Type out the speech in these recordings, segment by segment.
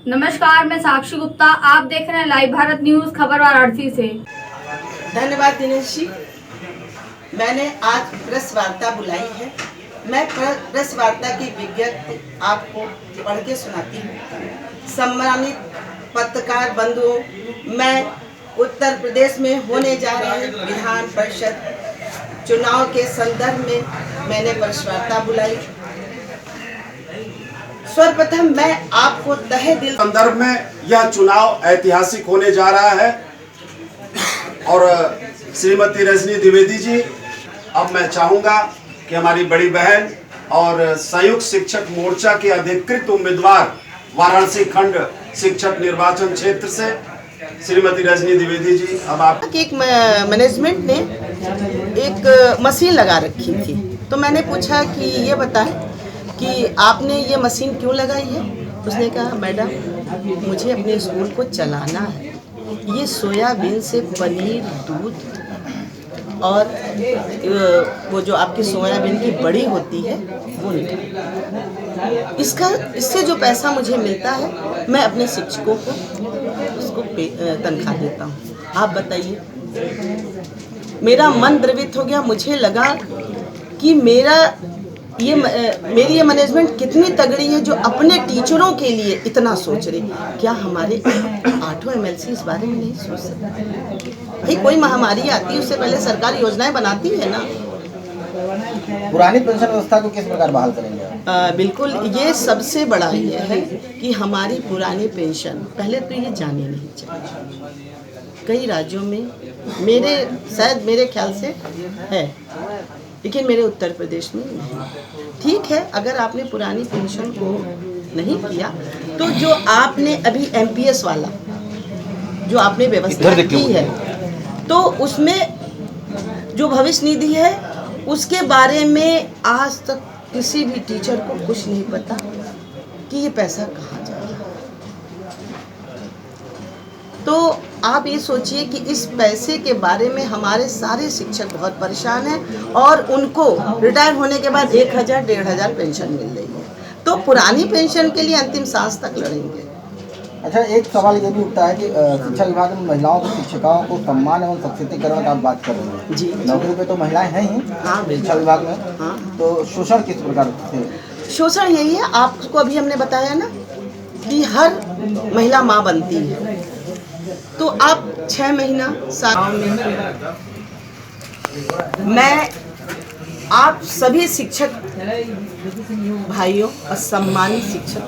नमस्कार, मैं साक्षी गुप्ता। आप देख रहे हैं लाइव भारत न्यूज, खबर वाराणसी से। धन्यवाद दिनेश जी। मैंने आज प्रेस वार्ता बुलाई है। मैं प्रेस वार्ता की विज्ञप्ति आपको पढ़ के सुनाती हूँ। सम्मानित पत्रकार बंधुओं, मैं उत्तर प्रदेश में होने जा रहे विधान परिषद चुनाव के संदर्भ में मैंने प्रेस वार्ता बुलाई। सर्वप्रथम मैं आपको तहे दिल संदर्भ में यह चुनाव ऐतिहासिक होने जा रहा है और श्रीमती रजनी द्विवेदी जी, अब मैं चाहूंगा कि हमारी बड़ी बहन और संयुक्त शिक्षक मोर्चा के अधिकृत उम्मीदवार वाराणसी खंड शिक्षक निर्वाचन क्षेत्र से श्रीमती रजनी द्विवेदी जी, अब आप। एक मैनेजमेंट ने एक मशीन लगा रखी थी, तो मैंने पूछा कि ये बताएं कि आपने ये मशीन क्यों लगाई है। उसने कहा, मैडम मुझे अपने स्कूल को चलाना है। ये सोयाबीन से पनीर, दूध और वो जो आपकी सोयाबीन की बड़ी होती है वो निकल, इससे जो पैसा मुझे मिलता है मैं अपने शिक्षकों को उसको तनख्वाह देता हूँ। आप बताइए, मेरा मन द्रवित हो गया। मुझे लगा कि मेरी ये मैनेजमेंट कितनी तगड़ी है जो अपने टीचरों के लिए इतना सोच रही। क्या हमारे 8 MLC इस बारे में नहीं सोच सकते? भाई, कोई महामारी आती है उससे पहले सरकार योजनाएं बनाती है ना। पुरानी पेंशन व्यवस्था को किस प्रकार बहाल करेंगे? बिल्कुल, ये सबसे बड़ा ये है कि हमारी पुरानी पेंशन पहले तो ये जानी नहीं चाहिए। कई राज्यों में मेरे ख्याल से है, लेकिन मेरे उत्तर प्रदेश में नहीं। ठीक है, अगर आपने पुरानी पेंशन को नहीं किया तो जो आपने अभी MPS वाला जो आपने व्यवस्था की है, तो उसमें जो भविष्य निधि है उसके बारे में आज तक किसी भी टीचर को कुछ नहीं पता कि ये पैसा कहाँ जाएगा। तो आप ये सोचिए कि इस पैसे के बारे में हमारे सारे शिक्षक बहुत परेशान हैं और उनको रिटायर होने के बाद 1000-1500 पेंशन मिल रही है, तो पुरानी पेंशन के लिए अंतिम सांस तक लड़ेंगे। अच्छा, एक सवाल ये भी उठता है कि शिक्षा विभाग में महिलाओं को, शिक्षिकाओं को सम्मान एवं सशक्तिकरण का आप बात कर रहे हैं। जी, नौकरी पे तो महिलाएं हैं ही। हाँ, शिक्षा विभाग में। हाँ, तो शोषण किस प्रकार से? शोषण यही है, आपको अभी हमने बताया ना कि हर महिला माँ बनती है, तो आप 6 महीना साल में मैं आप सभी शिक्षक भाइयों और सम्मानित शिक्षक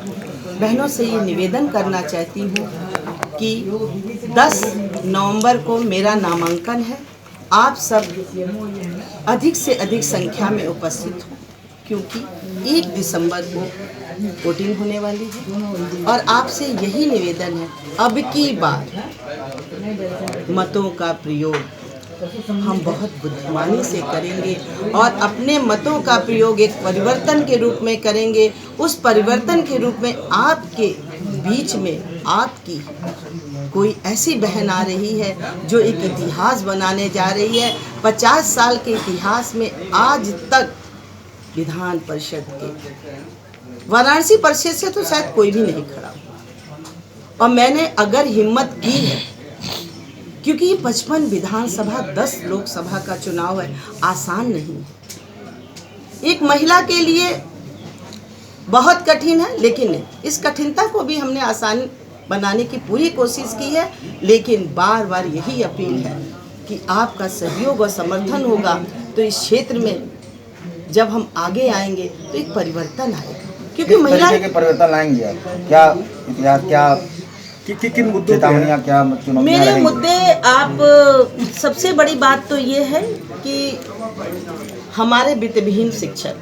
बहनों से ये निवेदन करना चाहती हूँ कि 10 नवंबर को मेरा नामांकन है। आप सब अधिक से अधिक संख्या में उपस्थित हो, क्योंकि 1 दिसंबर को वोटिंग होने वाली है और आपसे यही निवेदन है, अब की बार मतों का प्रयोग हम बहुत बुद्धिमानी से करेंगे और अपने मतों का प्रयोग एक परिवर्तन के रूप में करेंगे। उस परिवर्तन के रूप में आपके बीच में आपकी कोई ऐसी बहन आ रही है जो एक इतिहास बनाने जा रही है। 50 साल के इतिहास में आज तक विधान परिषद के वाराणसी परिषद से तो शायद कोई भी नहीं खड़ा, और मैंने अगर हिम्मत की है, क्योंकि 55 विधानसभा 10 लोकसभा का चुनाव है, आसान नहीं है। एक महिला के लिए बहुत कठिन है, लेकिन इस कठिनता को भी हमने आसान बनाने की पूरी कोशिश की है। लेकिन बार बार यही अपील है कि आपका सहयोग और समर्थन होगा तो इस क्षेत्र में जब हम आगे आएंगे तो एक परिवर्तन आएगा, क्योंकि महिला के परिवर्तन लाएंगे। क्या इतिहास, क्या किन मुद्दों क्या मेरे मुद्दे? आप सबसे बड़ी बात तो ये है कि हमारे वित्तविहीन शिक्षक,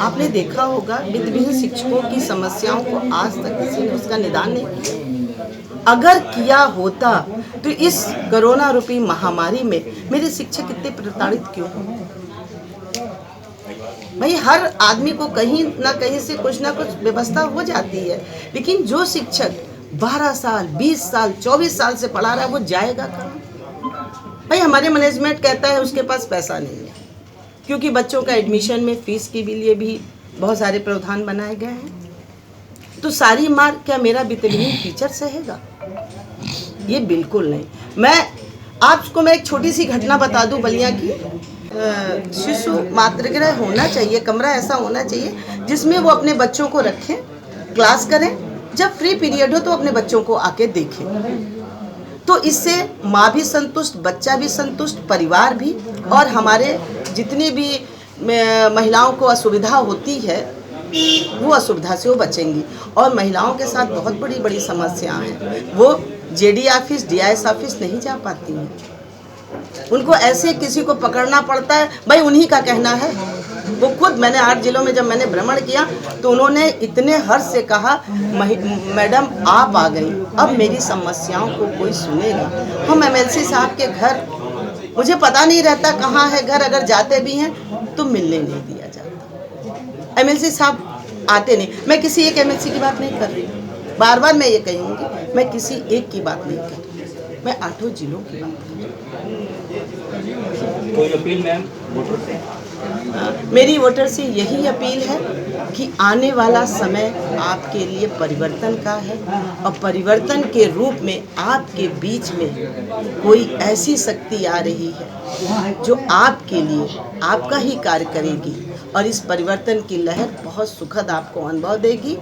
आपने देखा होगा वित्तविहीन शिक्षकों की समस्याओं को आज तक किसी ने उसका निदान नहीं किया। अगर किया होता तो इस कोरोना रूपी महामारी में मेरे शिक्षक इतने प्रताड़ित क्यों हो? भाई, हर आदमी को कहीं ना कहीं से कुछ ना कुछ व्यवस्था हो जाती है, लेकिन जो शिक्षक 12 साल, 20 साल, 24 साल से पढ़ा रहा है वो जाएगा कहाँ? भाई, हमारे मैनेजमेंट कहता है उसके पास पैसा नहीं है, क्योंकि बच्चों का एडमिशन में फीस के लिए भी बहुत सारे प्रावधान बनाए गए हैं। तो सारी मार क्या मेरा विटामिन टीचर सहेगा? ये बिल्कुल नहीं। मैं आपको एक छोटी सी घटना बता दूं बलिया की। शिशु मातृगृह होना चाहिए, कमरा ऐसा होना चाहिए जिसमें वो अपने बच्चों को रखें, क्लास करें, जब फ्री पीरियड हो तो अपने बच्चों को आके देखें। तो इससे माँ भी संतुष्ट, बच्चा भी संतुष्ट, परिवार भी, और हमारे जितनी भी महिलाओं को असुविधा होती है वो असुविधा से वो बचेंगी। और महिलाओं के साथ बहुत बड़ी बड़ी समस्याएं हैं, वो जेडी ऑफिस, डीआईएस ऑफिस नहीं जा पाती हैं, उनको ऐसे किसी को पकड़ना पड़ता है। भाई उन्हीं का कहना है, वो खुद, मैंने 8 जिलों में जब मैंने भ्रमण किया तो उन्होंने इतने हर्ष से कहा, मैडम आप आ गई, अब मेरी समस्याओं को कोई सुनेगा। हम एमएलसी साहब के घर, मुझे पता नहीं रहता कहाँ है घर, अगर जाते भी हैं तो मिलने नहीं दिया जाता। एमएलसी साहब आते नहीं। मैं किसी एक एमएलसी की बात नहीं कर रही, बार बार मैं ये कहूँगी, मैं किसी एक की बात नहीं कर रही, मैं 8 जिलों की बात कर रही हूँ। कोई अपील मैम वोटर से? मेरी वोटर से यही अपील है कि आने वाला समय आपके लिए परिवर्तन का है, और परिवर्तन के रूप में आपके बीच में कोई ऐसी शक्ति आ रही है जो आपके लिए आपका ही कार्य करेगी, और इस परिवर्तन की लहर बहुत सुखद आपको अनुभव देगी।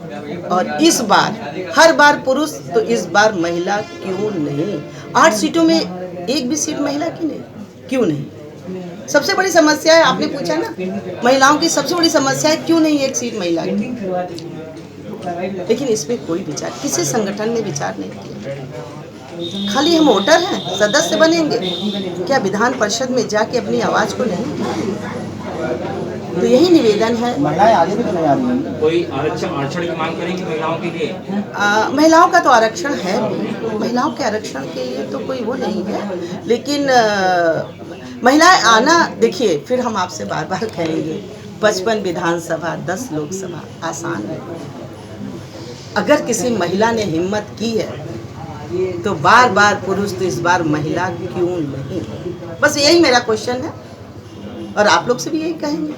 और इस बार, हर बार पुरुष तो इस बार महिला क्यों नहीं? 8 सीटों में एक भी सीट महिला की नहीं, क्यों नहीं? सबसे बड़ी समस्या है, आपने पूछा ना, महिलाओं की सबसे बड़ी समस्या है क्यों नहीं एक सीट महिला की। लेकिन इसमें कोई विचार, किसी संगठन ने विचार नहीं किया। खाली हम वोटर हैं, सदस्य बनेंगे, क्या विधान परिषद में जाके अपनी आवाज को नहीं? तो यही निवेदन है। महिलाएं आगे भी तो नहीं आ रही हैं। कोई आरक्षण की मांग करेंगी महिलाओं के लिए? महिलाओं का तो आरक्षण है, महिलाओं के आरक्षण के लिए तो कोई वो नहीं है, लेकिन महिलाएं आना, देखिए फिर हम आपसे बार बार कहेंगे, 55 विधानसभा, 10 लोकसभा आसान है। अगर किसी महिला ने हिम्मत की है तो बार बार पुरुष, तो इस बार महिला क्यों नहीं? बस यही मेरा क्वेश्चन है, और आप लोग से भी यही कहेंगे।